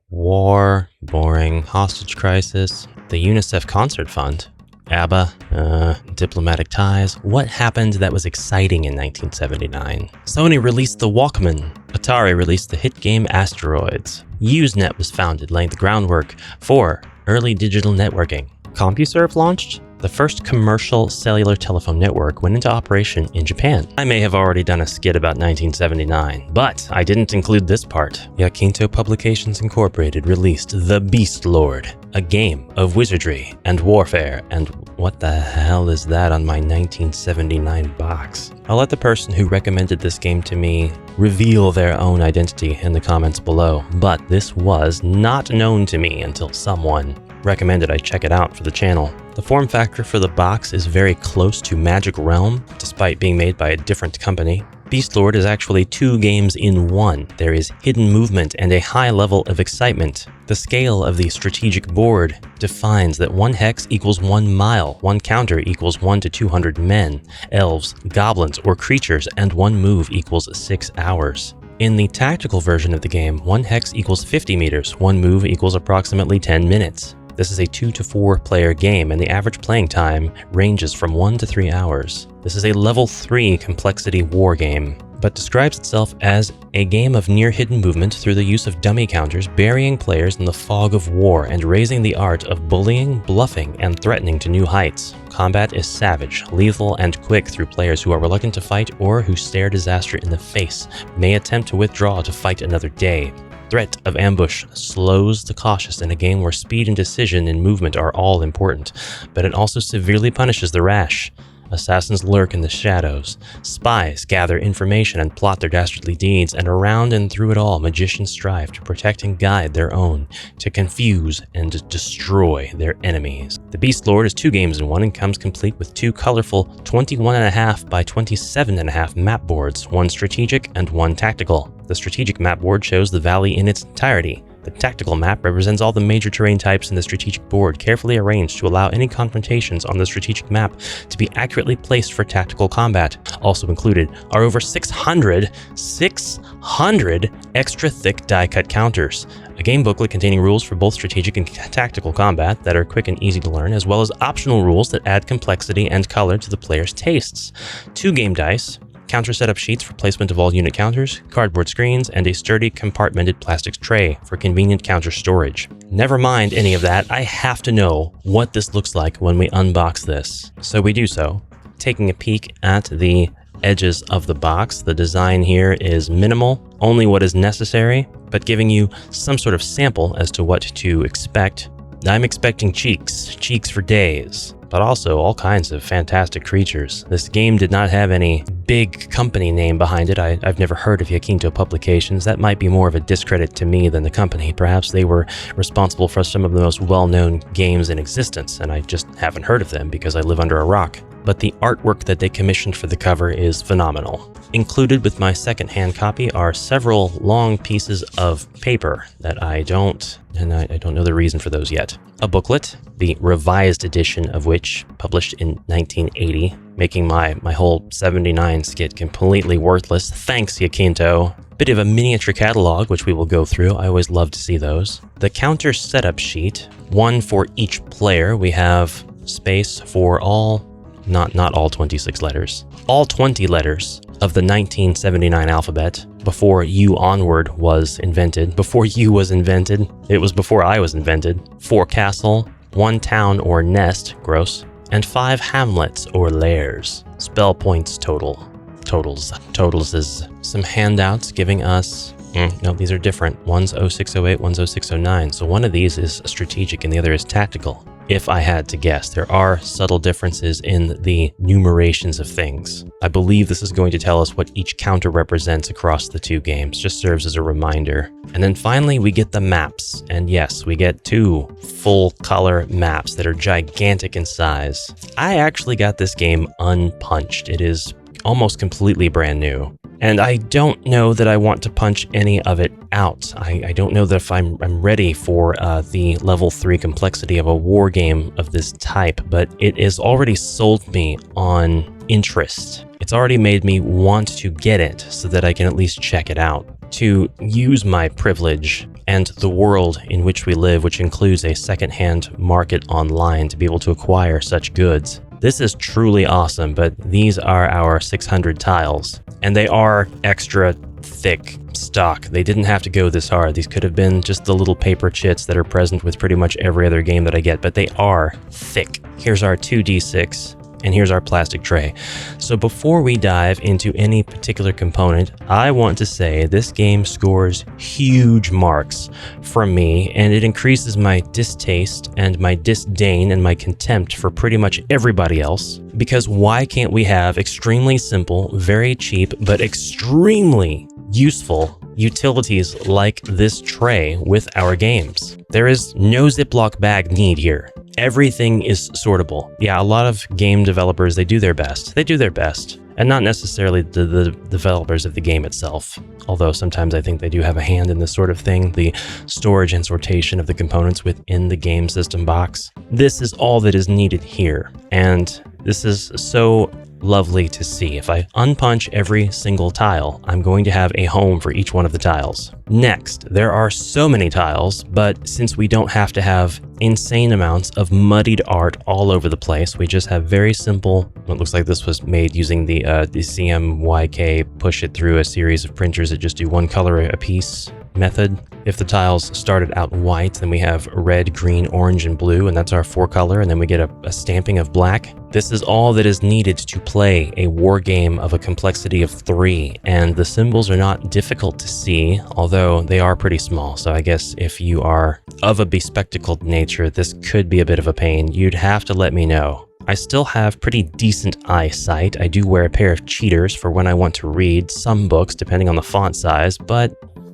War, boring, hostage crisis, the UNICEF concert fund, ABBA, diplomatic ties. What happened that was exciting in 1979? Sony released the Walkman. Atari released the hit game Asteroids. Usenet was founded, laying the groundwork for early digital networking. CompuServe launched. The first commercial cellular telephone network went into operation in Japan. I may have already done a skit about 1979, but I didn't include this part. Yakinto Publications Incorporated released The BEASTLORD, a game of wizardry and warfare, and what the hell is that on my 1979 box? I'll let the person who recommended this game to me reveal their own identity in the comments below, but this was not known to me until someone recommended I check it out for the channel. The form factor for the box is very close to Magic Realm, despite being made by a different company. BEASTLORD is actually 2 games in one. There is hidden movement and a high level of excitement. The scale of the strategic board defines that 1 hex equals 1 mile, 1 counter equals 1 to 200 men, elves, goblins, or creatures, and 1 move equals 6 hours. In the tactical version of the game, 1 hex equals 50 meters, 1 move equals approximately 10 minutes. This is a 2 to 4 player game, and the average playing time ranges from 1 to 3 hours. This is a level 3 complexity war game, but describes itself as a game of near hidden movement through the use of dummy counters, burying players in the fog of war and raising the art of bullying, bluffing, and threatening to new heights. Combat is savage, lethal, and quick through players who are reluctant to fight or who stare disaster in the face, may attempt to withdraw to fight another day. Threat of ambush slows the cautious in a game where speed and decision and movement are all important, but it also severely punishes the rash. Assassins lurk in the shadows. Spies gather information and plot their dastardly deeds, and around and through it all, magicians strive to protect and guide their own, to confuse and destroy their enemies. The BEASTLORD is 2 games in one and comes complete with 2 colorful 21.5 by 27.5 map boards, 1 strategic and 1 tactical. The strategic map board shows the valley in its entirety. The tactical map represents all the major terrain types in the strategic board, carefully arranged to allow any confrontations on the strategic map to be accurately placed for tactical combat. Also included are over 600 extra thick die-cut counters, a game booklet containing rules for both strategic and tactical combat that are quick and easy to learn, as well as optional rules that add complexity and color to the player's tastes. 2 game dice, counter setup sheets for placement of all unit counters, cardboard screens, and a sturdy compartmented plastic tray for convenient counter storage. Never mind any of that, I have to know what this looks like when we unbox this. So we do so, taking a peek at the edges of the box. The design here is minimal, only what is necessary, but giving you some sort of sample as to what to expect. I'm expecting cheeks for days, but also all kinds of fantastic creatures. This game did not have any big company name behind it. I've never heard of Yakinto Publications. That might be more of a discredit to me than the company. Perhaps they were responsible for some of the most well-known games in existence, and I just haven't heard of them because I live under a rock. But the artwork that they commissioned for the cover is phenomenal. Included with my second-hand copy are several long pieces of paper that I don't know the reason for those yet. A booklet, the revised edition of which published in 1980, making my whole 79 skit completely worthless. Thanks, Yakinto. Bit of a miniature catalog, which we will go through. I always love to see those. The counter setup sheet, 1 for each player. We have space for all, not all 26 letters, all 20 letters of the 1979 alphabet before U onward was invented. Before U was invented, it was before I was invented. 4 castle, 1 town or nest, gross, and 5 hamlets or lairs. Spell points totals is some handouts giving us, no, these are different. One's 0608, one's 0609. So one of these is strategic and the other is tactical. If I had to guess, there are subtle differences in the numerations of things. I believe this is going to tell us what each counter represents across the 2 games, just serves as a reminder. And then finally, we get the maps. And yes, we get 2 full color maps that are gigantic in size. I actually got this game unpunched. It is almost completely brand new. And I don't know that I want to punch any of it out. I don't know that if I'm ready for the level 3 complexity of a war game of this type, but it has already sold me on interest. It's already made me want to get it so that I can at least check it out. To use my privilege and the world in which we live, which includes a secondhand market online to be able to acquire such goods. This is truly awesome, but these are our 600 tiles, and they are extra thick stock. They didn't have to go this hard. These could have been just the little paper chits that are present with pretty much every other game that I get, but they are thick. Here's our 2d6. And here's our plastic tray. So before we dive into any particular component, I want to say this game scores huge marks from me, and it increases my distaste and my disdain and my contempt for pretty much everybody else. Because why can't we have extremely simple, very cheap, but extremely useful utilities like this tray with our games? There is no Ziploc bag need here. Everything is sortable. Yeah, a lot of game developers, they do their best. They do their best. And not necessarily the developers of the game itself. Although sometimes I think they do have a hand in this sort of thing, the storage and sortation of the components within the game system box. This is all that is needed here. And this is so lovely to see. If I unpunch every single tile, I'm going to have a home for each one of the tiles. Next, there are so many tiles, but since we don't have to have insane amounts of muddied art all over the place, we just have very simple, what looks like this was made using the CMYK push it through a series of printers that just do one color a piece method. If the tiles started out white, then we have red, green, orange, and blue, and that's our 4-color, and then we get a stamping of black. This is all that is needed to play a war game of a complexity of 3, and the symbols are not difficult to see, although they are pretty small, so I guess if you are of a bespectacled nature, this could be a bit of a pain. You'd have to let me know. I still have pretty decent eyesight. I do wear a pair of cheaters for when I want to read some books, depending on the font size, but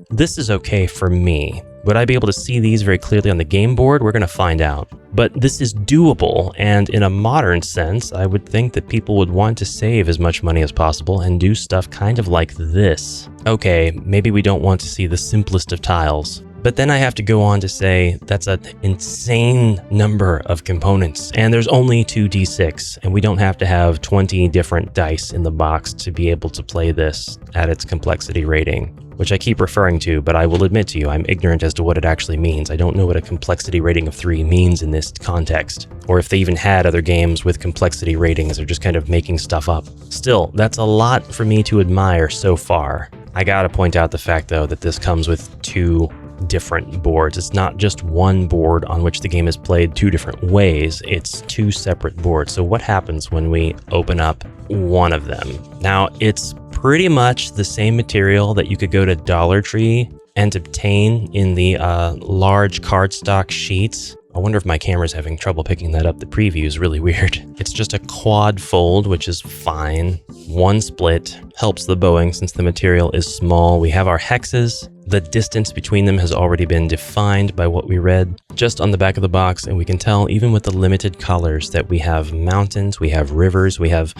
this is okay for me. Would I be able to see these very clearly on the game board? We're going to find out. But this is doable, and in a modern sense, I would think that people would want to save as much money as possible and do stuff kind of like this. Okay, maybe we don't want to see the simplest of tiles, but then I have to go on to say that's an insane number of components, and there's only 2d6, and we don't have to have 20 different dice in the box to be able to play this at its complexity rating, which I keep referring to, but I will admit to you, I'm ignorant as to what it actually means. I don't know what a complexity rating of 3 means in this context, or if they even had other games with complexity ratings or just kind of making stuff up. Still, that's a lot for me to admire so far. I gotta point out the fact, though, that this comes with 2 different boards. It's not just one board on which the game is played 2 different ways, it's 2 separate boards. So what happens when we open up one of them? Now, it's pretty much the same material that you could go to Dollar Tree and obtain in the large cardstock sheets. I wonder if my camera's having trouble picking that up. The preview is really weird. It's just a quad fold, which is fine. 1 split helps the bowing since the material is small. We have our hexes. The distance between them has already been defined by what we read just on the back of the box, and we can tell even with the limited colors that we have mountains, we have rivers, we have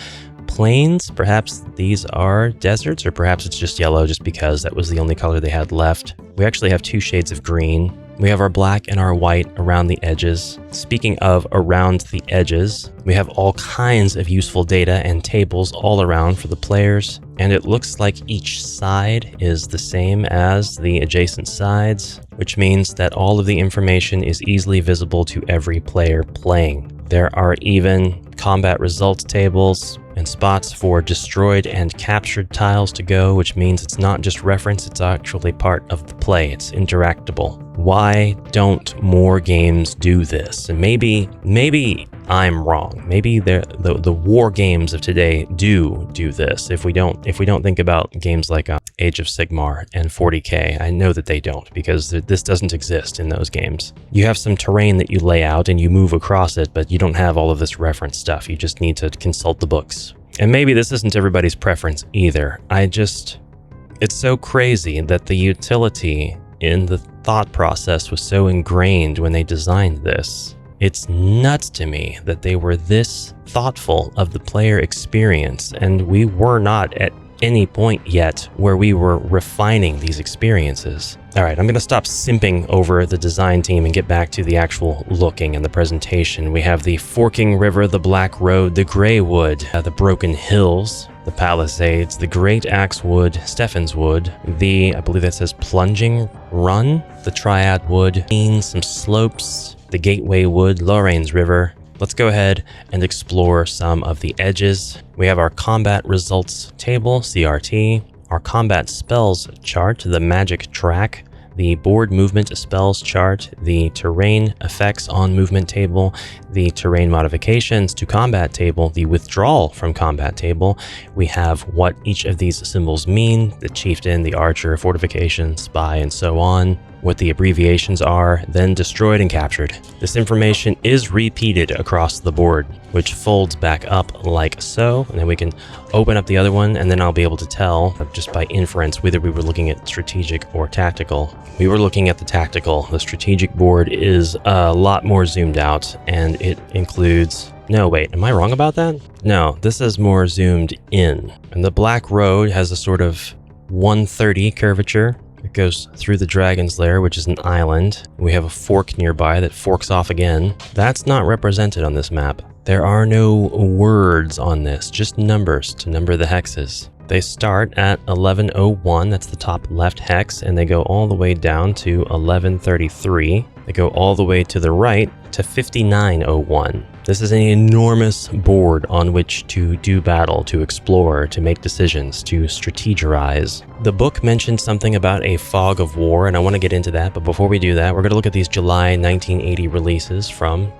plains. Perhaps these are deserts, or perhaps it's just yellow just because that was the only color they had left. We actually have 2 shades of green. We have our black and our white around the edges. Speaking of around the edges, we have all kinds of useful data and tables all around for the players, and it looks like each side is the same as the adjacent sides, which means that all of the information is easily visible to every player playing. There are even combat results tables and spots for destroyed and captured tiles to go, which means it's not just reference, it's actually part of the play. It's interactable. Why don't more games do this? And maybe I'm wrong. Maybe the war games of today do this. If we don't think about games like Age of Sigmar and 40K, I know that they don't, because this doesn't exist in those games. You have some terrain that you lay out and you move across it, but you don't have all of this reference stuff. You just need to consult the books. And maybe this isn't everybody's preference either. It's so crazy that the utility in the thought process was so ingrained when they designed this. It's nuts to me that they were this thoughtful of the player experience, and we were not at any point yet where we were refining these experiences. All right, I'm going to stop simping over the design team and get back to the actual looking and the presentation. We have the forking river, the black road, the gray wood, the broken hills, the palisades, the great axe wood, Stephen's wood, I believe that says plunging Run, the Triad Wood, some slopes, the Gateway Wood, Lorraine's River. Let's go ahead and explore some of the edges. We have our combat results table, CRT, our combat spells chart, the magic track, the board movement spells chart, the terrain effects on movement table, the terrain modifications to combat table, the withdrawal from combat table. We have what each of these symbols mean, the chieftain, the archer, fortification, spy, and so on, what the abbreviations are, then destroyed and captured. This information is repeated across the board, which folds back up like so, and then we can open up the other one, and then I'll be able to tell just by inference whether we were looking at strategic or tactical. We were looking at the tactical. The strategic board is a lot more zoomed out, and it includes... No, wait, am I wrong about that? No, this is more zoomed in. And the Black Road has a sort of 130 curvature. It goes through the Dragon's Lair, which is an island. We have a fork nearby that forks off again. That's not represented on this map. There are no words on this, just numbers to number the hexes. They start at 1101, that's the top left hex, and they go all the way down to 1133. They go all the way to the right to 5901. This is an enormous board on which to do battle, to explore, to make decisions, to strategize. The book mentioned something about a fog of war, and I want to get into that, but before we do that, we're going to look at these July 1980 releases from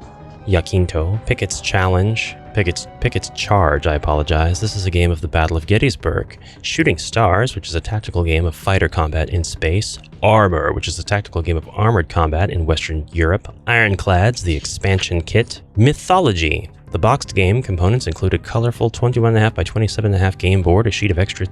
Yakinto. Pickett's Challenge. Pickett's Charge, I apologize. This is a game of the Battle of Gettysburg. Shooting Stars, which is a tactical game of fighter combat in space. Armor, which is a tactical game of armored combat in Western Europe. Ironclads, the expansion kit. Mythology. The boxed game components include a colorful 21.5 by 27.5 game board, a sheet of extra...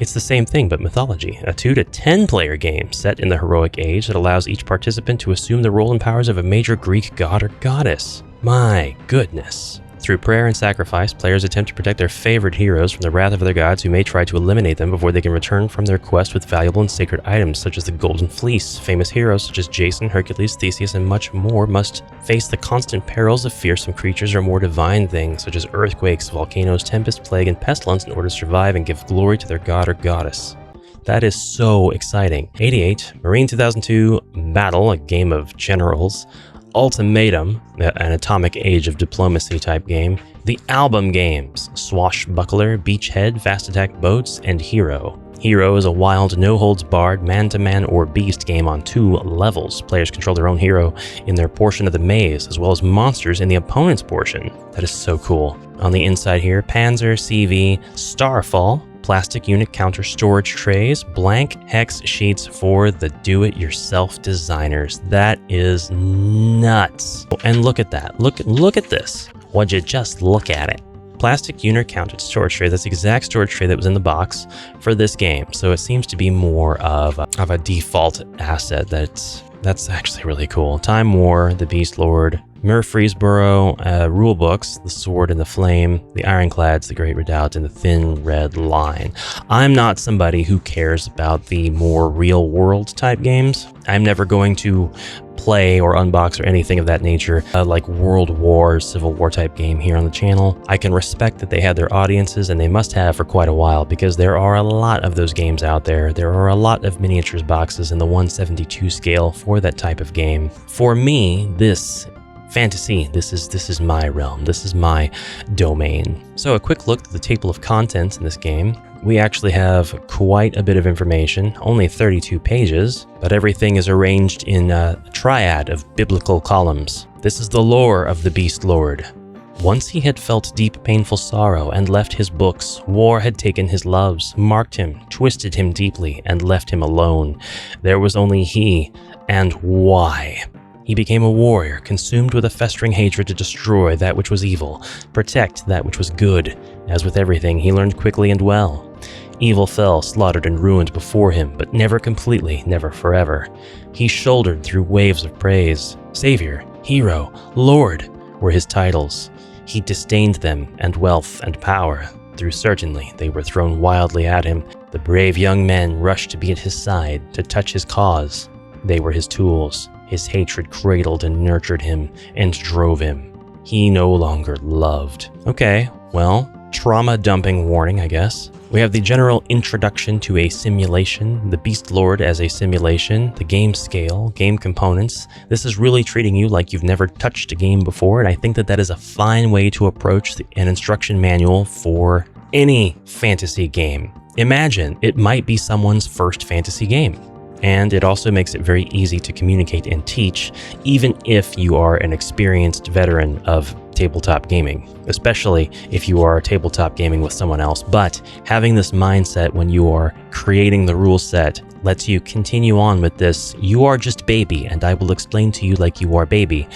It's the same thing, but mythology. A 2 to 10 player game set in the heroic age that allows each participant to assume the role and powers of a major Greek god or goddess. My goodness. Through prayer and sacrifice, players attempt to protect their favorite heroes from the wrath of their gods who may try to eliminate them before they can return from their quest with valuable and sacred items such as the Golden Fleece. Famous heroes such as Jason, Hercules, Theseus, and much more must face the constant perils of fearsome creatures or more divine things such as earthquakes, volcanoes, tempest, plague, and pestilence in order to survive and give glory to their god or goddess. That is so exciting. 88, Marine 2002, Battle, a game of generals. Ultimatum, an atomic age of diplomacy type game. The Album games, Swashbuckler, Beachhead, Fast Attack Boats, and Hero. Hero is a wild, no-holds-barred, man-to-man or beast game on 2 levels. Players control their own hero in their portion of the maze, as well as monsters in the opponent's portion. That is so cool. On the inside here, Panzer, CV, Starfall, plastic unit counter storage trays, blank hex sheets for the do-it-yourself designers. That is nuts. And look at that. Look at this. Would you just look at it? Plastic unit counted storage tray. That's the exact storage tray that was in the box for this game. So it seems to be more of a default asset. That's actually really cool. Time War, the Beastlord, Murfreesboro rulebooks, the Sword and the Flame, the Ironclads, the Great Redoubt, and the Thin Red Line. I'm not somebody who cares about the more real-world type games. I'm never going to play or unbox or anything of that nature, like World War, Civil War type game here on the channel. I can respect that they had their audiences, and they must have for quite a while, because there are a lot of those games out there. There are a lot of miniatures boxes in the 1/72 scale for that type of game. For me, this fantasy, this is my realm, this is my domain. So a quick look at the table of contents in this game. We actually have quite a bit of information, only 32 pages, but everything is arranged in a triad of biblical columns. This is the lore of the Beastlord. Once he had felt deep painful sorrow and left his books, war had taken his loves, marked him, twisted him deeply, and left him alone. There was only he, and why? He became a warrior, consumed with a festering hatred to destroy that which was evil, protect that which was good. As with everything, he learned quickly and well. Evil fell, slaughtered and ruined before him, but never completely, never forever. He shouldered through waves of praise. Savior, hero, Lord were his titles. He disdained them, and wealth and power. Through certainly they were thrown wildly at him. The brave young men rushed to be at his side, to touch his cause. They were his tools. His hatred cradled and nurtured him and drove him. He no longer loved. Okay, well, trauma dumping warning, I guess. We have the general introduction to a simulation, the BEASTLORD as a simulation, the game scale, game components. This is really treating you like you've never touched a game before, and I think that that is a fine way to approach an instruction manual for any fantasy game. Imagine it might be someone's first fantasy game. And it also makes it very easy to communicate and teach, even if you are an experienced veteran of tabletop gaming, especially if you are tabletop gaming with someone else. But having this mindset when you are creating the rule set lets you continue on with this "you are just baby and I will explain to you like you are baby"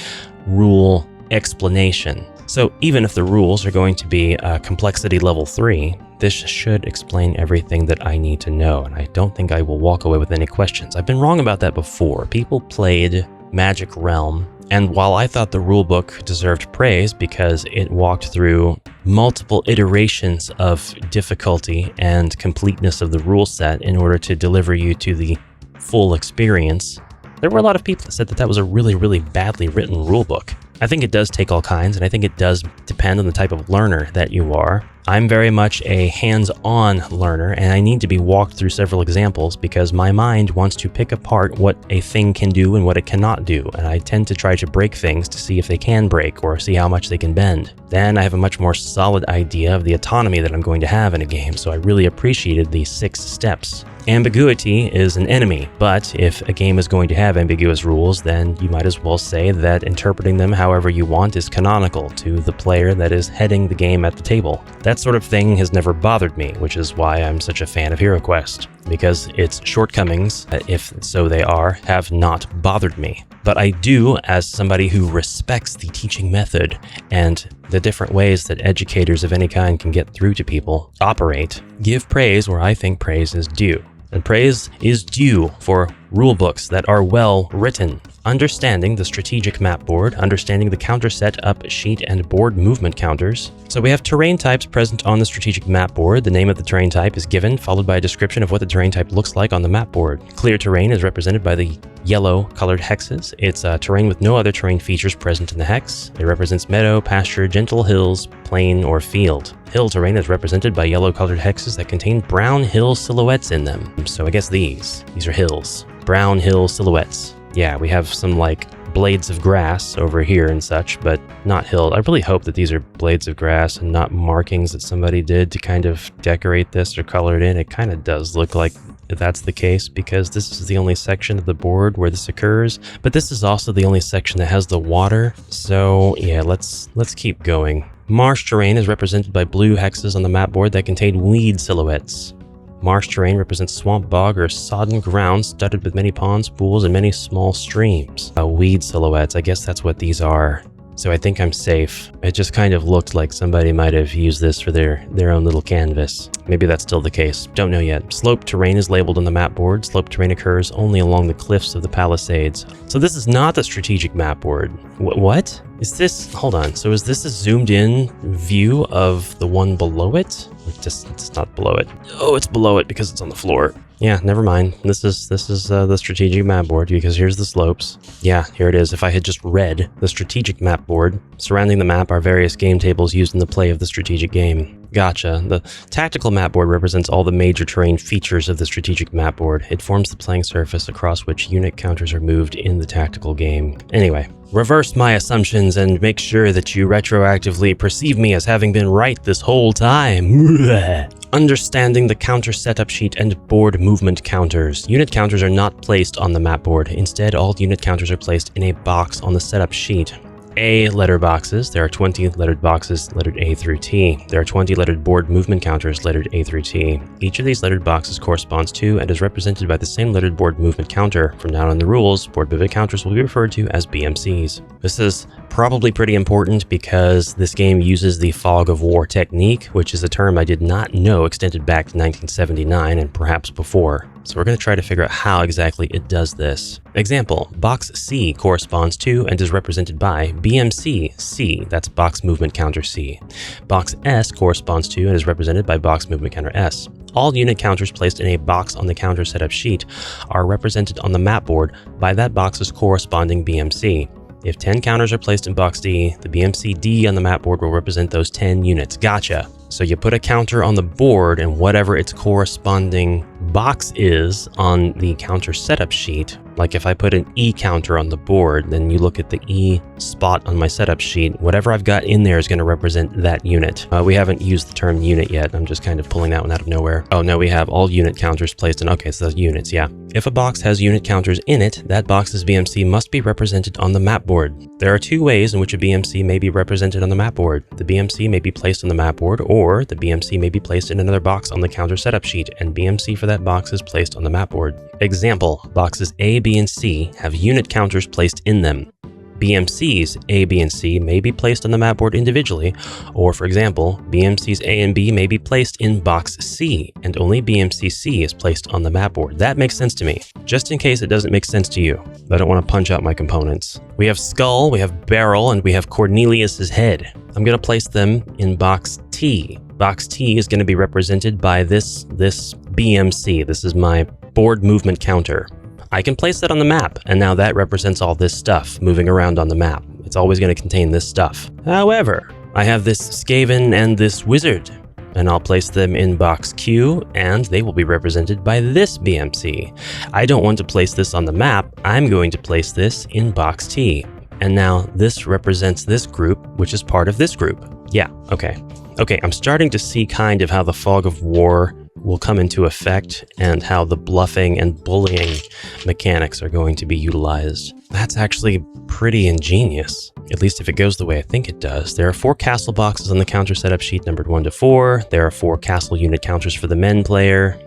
rule explanation. So even if the rules are going to be complexity level 3, this should explain everything that I need to know, and I don't think I will walk away with any questions. I've been wrong about that before. People played Magic Realm, and while I thought the rulebook deserved praise because it walked through multiple iterations of difficulty and completeness of the rule set in order to deliver you to the full experience, there were a lot of people that said that that was a really, really badly written rulebook. I think it does take all kinds, and I think it does depend on the type of learner that you are. I'm very much a hands-on learner, and I need to be walked through several examples because my mind wants to pick apart what a thing can do and what it cannot do, and I tend to try to break things to see if they can break or see how much they can bend. Then I have a much more solid idea of the autonomy that I'm going to have in a game, so I really appreciated these 6 steps. Ambiguity is an enemy, but if a game is going to have ambiguous rules, then you might as well say that interpreting them however you want is canonical to the player that is heading the game at the table. That sort of thing has never bothered me, which is why I'm such a fan of HeroQuest, because its shortcomings, if so they are, have not bothered me. But I do, as somebody who respects the teaching method and the different ways that educators of any kind can get through to people operate, give praise where I think praise is due. And praise is due for rulebooks that are well written. Understanding the strategic map board, understanding the counter setup sheet and board movement counters. So we have terrain types present on the strategic map board. The name of the terrain type is given, followed by a description of what the terrain type looks like on the map board. Clear terrain is represented by the yellow colored hexes. It's a terrain with no other terrain features present in the hex. It represents meadow, pasture, gentle hills, plain, or field. Hill terrain is represented by yellow colored hexes that contain brown hill silhouettes in them. So I guess these are hills. Brown hill silhouettes. Yeah, we have some like blades of grass over here and such, but not hill. I really hope that these are blades of grass and not markings that somebody did to kind of decorate this or color it in. It kind of does look like that's the case because this is the only section of the board where this occurs, but this is also the only section that has the water. So yeah, let's keep going. Marsh terrain is represented by blue hexes on the map board that contain weed silhouettes. Marsh terrain represents swamp, bog, or sodden ground studded with many ponds, pools, and many small streams. Weed silhouettes, I guess that's what these are. So I think I'm safe. It just kind of looked like somebody might have used this for their own little canvas. Maybe that's still the case. Don't know yet. Slope terrain is labeled on the map board. Slope terrain occurs only along the cliffs of the Palisades. So this is not the strategic map board. What? Is this... Hold on. So is this a zoomed in view of the one below it? It's not below it. Oh, it's below it because it's on the floor. Yeah, never mind. This is the strategic map board because here's the slopes. Yeah, here it is. If I had just read the strategic map board, surrounding the map are various game tables used in the play of the strategic game. Gotcha. The tactical map board represents all the major terrain features of the strategic map board. It forms the playing surface across which unit counters are moved in the tactical game. Anyway, reverse my assumptions and make sure that you retroactively perceive me as having been right this whole time. Understanding the counter setup sheet and board movement counters. Unit counters are not placed on the map board. Instead, all unit counters are placed in a box on the setup sheet. A letter boxes. There are 20 lettered boxes lettered A through T. There are 20 lettered board movement counters lettered A through T. Each of these lettered boxes corresponds to and is represented by the same lettered board movement counter. From now on in the rules, board movement counters will be referred to as BMCs. This is probably pretty important because this game uses the fog of war technique, which is a term I did not know extended back to 1979 and perhaps before. So we're going to try to figure out how exactly it does this. Example, box C corresponds to and is represented by BMC C, that's box movement counter C. Box S corresponds to and is represented by box movement counter S. All unit counters placed in a box on the counter setup sheet are represented on the map board by that box's corresponding BMC. If 10 counters are placed in box D, the BMC D on the map board will represent those 10 units. Gotcha. So you put a counter on the board, and whatever its corresponding box is on the counter setup sheet, like if I put an E counter on the board, then you look at the E spot on my setup sheet, whatever I've got in there is going to represent that unit. We haven't used the term unit yet. I'm just kind of pulling that one out of nowhere. Oh no, we have all unit counters placed in. Okay, so those units, yeah. If a box has unit counters in it, that box's BMC must be represented on the map board. There are two ways in which a BMC may be represented on the map board. The BMC may be placed on the map board, or the BMC may be placed in another box on the counter setup sheet, and BMC for that box is placed on the map board. Example, boxes A, B, and C have unit counters placed in them. BMCs A, B, and C may be placed on the map board individually, or for example, BMCs A and B may be placed in box C, and only BMC C is placed on the map board. That makes sense to me. Just in case it doesn't make sense to you, I don't want to punch out my components. We have skull, we have barrel, and we have Cornelius's head. I'm going to place them in box T. Box T is going to be represented by this BMC. This is my board movement counter. I can place that on the map, and now that represents all this stuff moving around on the map. It's always going to contain this stuff. However, I have this Skaven and this wizard, and I'll place them in box Q, and they will be represented by this BMC. I don't want to place this on the map. I'm going to place this in box T. And now this represents this group, which is part of this group. Yeah, okay. Okay, I'm starting to see kind of how the fog of war will come into effect and how the bluffing and bullying mechanics are going to be utilized. That's actually pretty ingenious, at least if it goes the way I think it does. There are 4 castle boxes on the counter setup sheet numbered 1 to 4. There are 4 castle unit counters for the men player,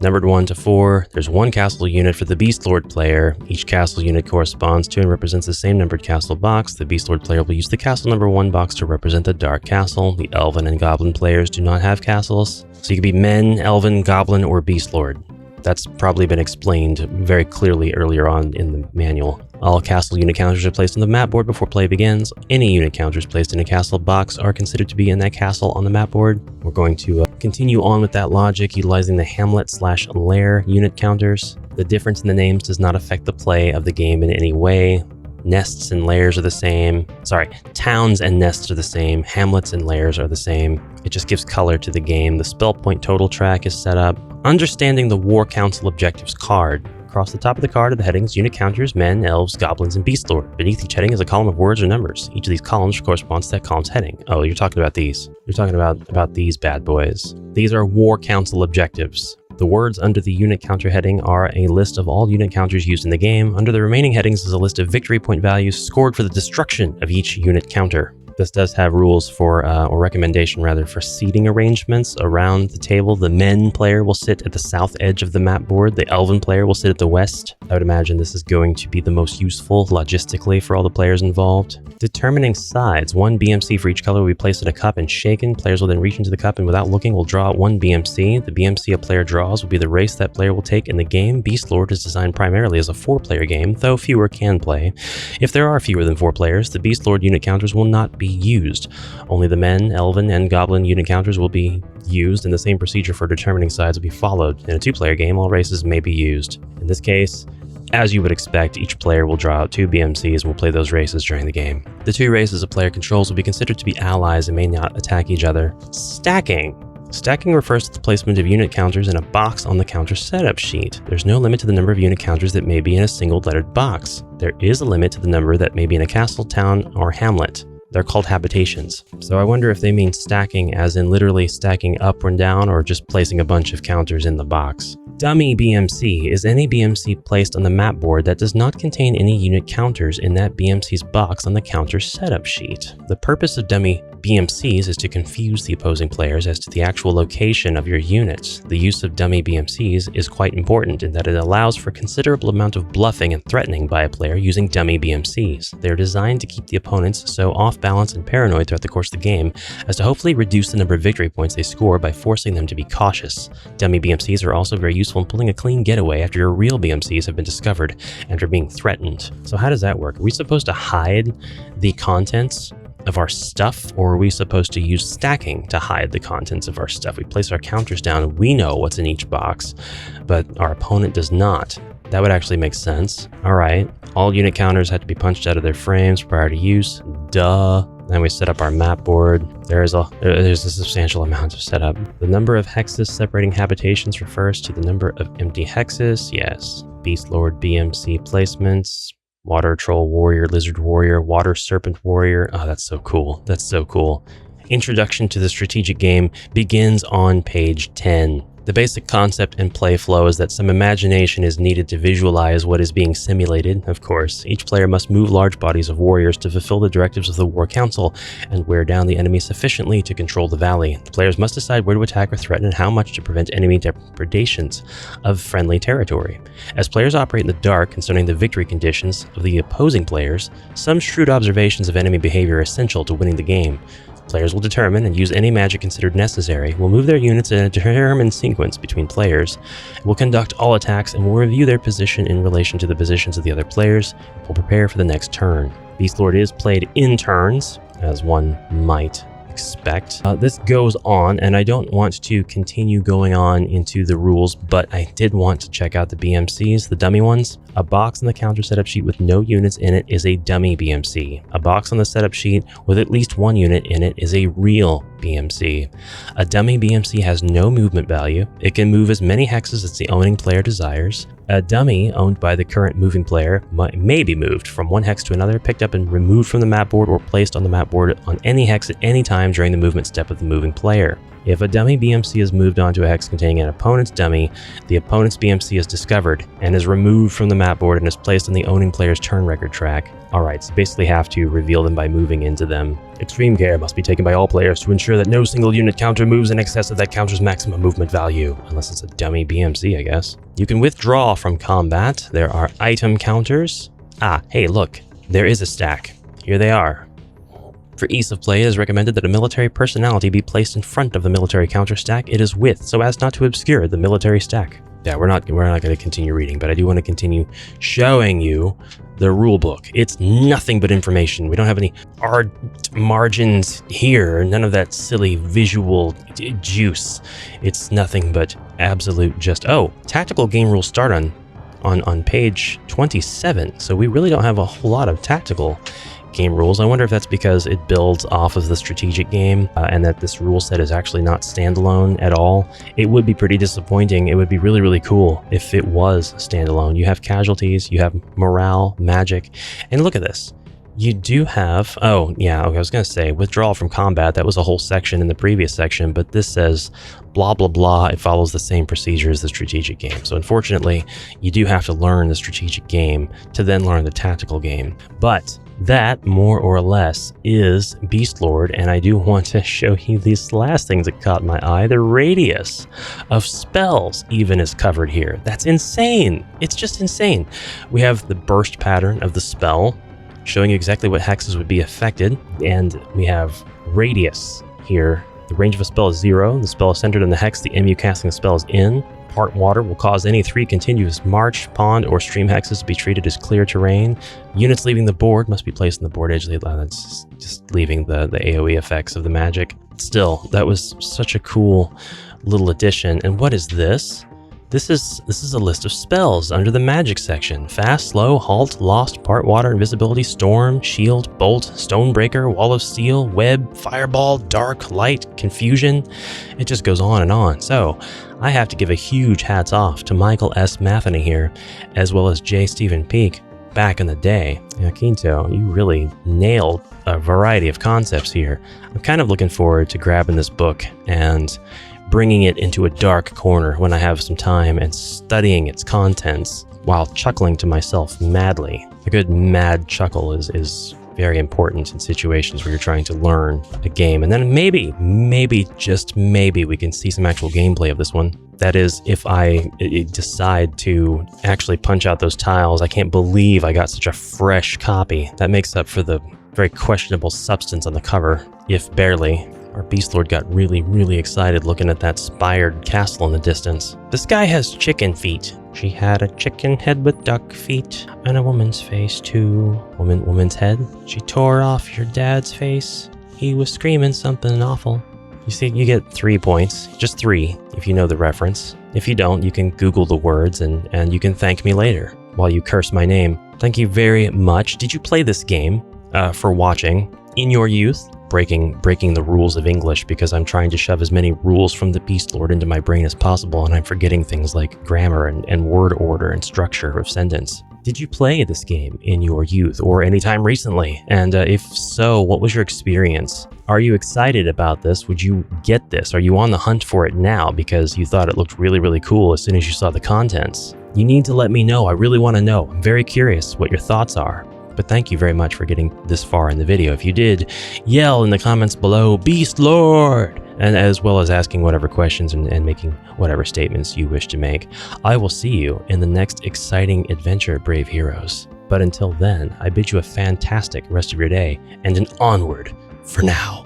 numbered 1 to 4. There's 1 castle unit for the Beastlord player. Each castle unit corresponds to and represents the same numbered castle box. The Beastlord player will use the castle number 1 box to represent the dark castle. The Elven and Goblin players do not have castles. So you could be men, Elven, Goblin, or Beastlord. That's probably been explained very clearly earlier on in the manual. All castle unit counters are placed on the map board before play begins. Any unit counters placed in a castle box are considered to be in that castle on the map board. We're going to continue on with that logic, utilizing the hamlet/lair unit counters. The difference in the names does not affect the play of the game in any way. Nests and lairs are the same. Sorry, towns and nests are the same. Hamlets and lairs are the same. It just gives color to the game. The spell point total track is set up. Understanding the War Council Objectives card. Across the top of the card are the headings: unit counters, men, elves, goblins, and beastlord. Beneath each heading is a column of words or numbers. Each of these columns corresponds to that column's heading. Oh, you're talking about these. You're talking about these bad boys. These are War Council objectives. The words under the unit counter heading are a list of all unit counters used in the game. Under the remaining headings is a list of victory point values scored for the destruction of each unit counter. This does have rules for, or recommendation rather, for seating arrangements around the table. The men player will sit at the south edge of the map board. The elven player will sit at the west. I would imagine this is going to be the most useful logistically for all the players involved. Determining sides. 1 BMC for each color will be placed in a cup and shaken. Players will then reach into the cup and without looking will draw out 1 BMC. The BMC a player draws will be the race that player will take in the game. Beastlord is designed primarily as a 4-player game, though fewer can play. If there are fewer than 4 players, the Beastlord unit counters will not be used. Only the men, elven, and goblin unit counters will be used, and the same procedure for determining sides will be followed. In a 2-player game, all races may be used. In this case, as you would expect, each player will draw out 2 BMCs and will play those races during the game. The 2 races a player controls will be considered to be allies and may not attack each other. Stacking. Stacking refers to the placement of unit counters in a box on the counter setup sheet. There's no limit to the number of unit counters that may be in a single lettered box. There is a limit to the number that may be in a castle, town, or hamlet. They're called habitations. So I wonder if they mean stacking as in literally stacking up and down, or just placing a bunch of counters in the box. Dummy BMC is any BMC placed on the map board that does not contain any unit counters in that BMC's box on the counter setup sheet. The purpose of dummy BMCs is to confuse the opposing players as to the actual location of your units. The use of dummy BMCs is quite important in that it allows for a considerable amount of bluffing and threatening by a player using dummy BMCs. They're designed to keep the opponents so off balance and paranoid throughout the course of the game as to hopefully reduce the number of victory points they score by forcing them to be cautious. Dummy BMCs are also very useful in pulling a clean getaway after your real BMCs have been discovered and are being threatened. So how does that work? Are we supposed to hide the contents of our stuff, or are we supposed to use stacking to hide the contents of our stuff? We place our counters down, we know what's in each box, but our opponent does not. That would actually make sense. All right, all unit counters have to be punched out of their frames prior to use. Duh. Then we set up our map board. There's a substantial amount of setup. The number of hexes separating habitations refers to the number of empty hexes. Yes. Beastlord BMC placements. Water Troll Warrior, Lizard Warrior, Water Serpent Warrior. Oh, that's so cool. That's so cool. Introduction to the strategic game begins on page 10. The basic concept and play flow is that some imagination is needed to visualize what is being simulated. Of course, each player must move large bodies of warriors to fulfill the directives of the War Council and wear down the enemy sufficiently to control the valley. The players must decide where to attack or threaten and how much to prevent enemy depredations of friendly territory. As players operate in the dark concerning the victory conditions of the opposing players, some shrewd observations of enemy behavior are essential to winning the game. Players will determine and use any magic considered necessary, will move their units in a determined sequence between players, will conduct all attacks, and will review their position in relation to the positions of the other players, and will prepare for the next turn. Beastlord is played in turns, as one might expect. This goes on, and I don't want to continue going on into the rules, but I did want to check out the BMCs, the dummy ones. A box on the counter setup sheet with no units in it is a dummy BMC. A box on the setup sheet with at least one unit in it is a real BMC. A dummy BMC has no movement value. It can move as many hexes as the owning player desires. A dummy owned by the current moving player may be moved from one hex to another, picked up and removed from the map board, or placed on the map board on any hex at any time during the movement step of the moving player. If a dummy BMC is moved onto a hex containing an opponent's dummy, the opponent's BMC is discovered and is removed from the map board and is placed on the owning player's turn record track. Alright, so basically have to reveal them by moving into them. Extreme care must be taken by all players to ensure that no single unit counter moves in excess of that counter's maximum movement value, unless it's a dummy BMC, I guess. You can withdraw from combat. There are item counters. Ah, hey, look, there is a stack. Here they are. For ease of play, it is recommended that a military personality be placed in front of the military counter stack it is with, so as not to obscure the military stack. Yeah, we're not going to continue reading, but I do want to continue showing you the rule book. It's nothing but information. We don't have any art margins here, none of that silly visual juice. It's nothing but absolute tactical game rules start on page 27, so we really don't have a whole lot of tactical game rules. I wonder if that's because it builds off of the strategic game and that this rule set is actually not standalone at all. It would be pretty disappointing. It would be really, really cool if it was standalone. You have casualties, you have morale, magic, and look at this. You do have, I was going to say withdrawal from combat. That was a whole section in the previous section, but this says blah, blah, blah. It follows the same procedure as the strategic game. So unfortunately, you do have to learn the strategic game to then learn the tactical game. But that, more or less, is Beastlord, and I do want to show you these last things that caught my eye. The radius of spells even is covered here. That's insane. It's just insane. We have the burst pattern of the spell, showing you exactly what hexes would be affected, and we have radius here. The range of a spell is 0. The spell is centered on the hex the MU casting the spell is in. Part water will cause any 3 continuous march, pond, or stream hexes to be treated as clear terrain. Units leaving the board must be placed on the board edge. That's just leaving the AoE effects of the magic. Still, that was such a cool little addition. And what is this? This is a list of spells under the magic section. Fast, slow, halt, lost, part water, invisibility, storm, shield, bolt, stonebreaker, wall of steel, web, fireball, dark, light, confusion. It just goes on and on. So I have to give a huge hats off to Michael S. Matheny here, as well as J. Stephen Peake back in the day. Yakinto, you really nailed a variety of concepts here. I'm kind of looking forward to grabbing this book and bringing it into a dark corner when I have some time and studying its contents while chuckling to myself madly. A good mad chuckle is very important in situations where you're trying to learn a game. And then maybe, just maybe, we can see some actual gameplay of this one. That is, if I decide to actually punch out those tiles. I can't believe I got such a fresh copy. That makes up for the very questionable substance on the cover, if barely. Our Beastlord got really, really excited looking at that spired castle in the distance. This guy has chicken feet. She had a chicken head with duck feet and a woman's face too. Woman's head. She tore off your dad's face. He was screaming something awful. You see, you get 3 points. Just 3 if you know the reference. If you don't, you can Google the words and you can thank me later while you curse my name. Thank you very much. Did you play this game for watching? In your youth, breaking the rules of English because I'm trying to shove as many rules from the Beastlord into my brain as possible, and I'm forgetting things like grammar and word order and structure of sentence. Did you play this game in your youth or anytime recently? And if so, what was your experience? Are you excited about this? Would you get this? Are you on the hunt for it now because you thought it looked really, really cool as soon as you saw the contents? You need to let me know. I really want to know. I'm very curious what your thoughts are. But thank you very much for getting this far in the video. If you did, yell in the comments below, BEASTLORD! And as well as asking whatever questions and making whatever statements you wish to make. I will see you in the next exciting adventure, brave heroes. But until then, I bid you a fantastic rest of your day and an onward for now.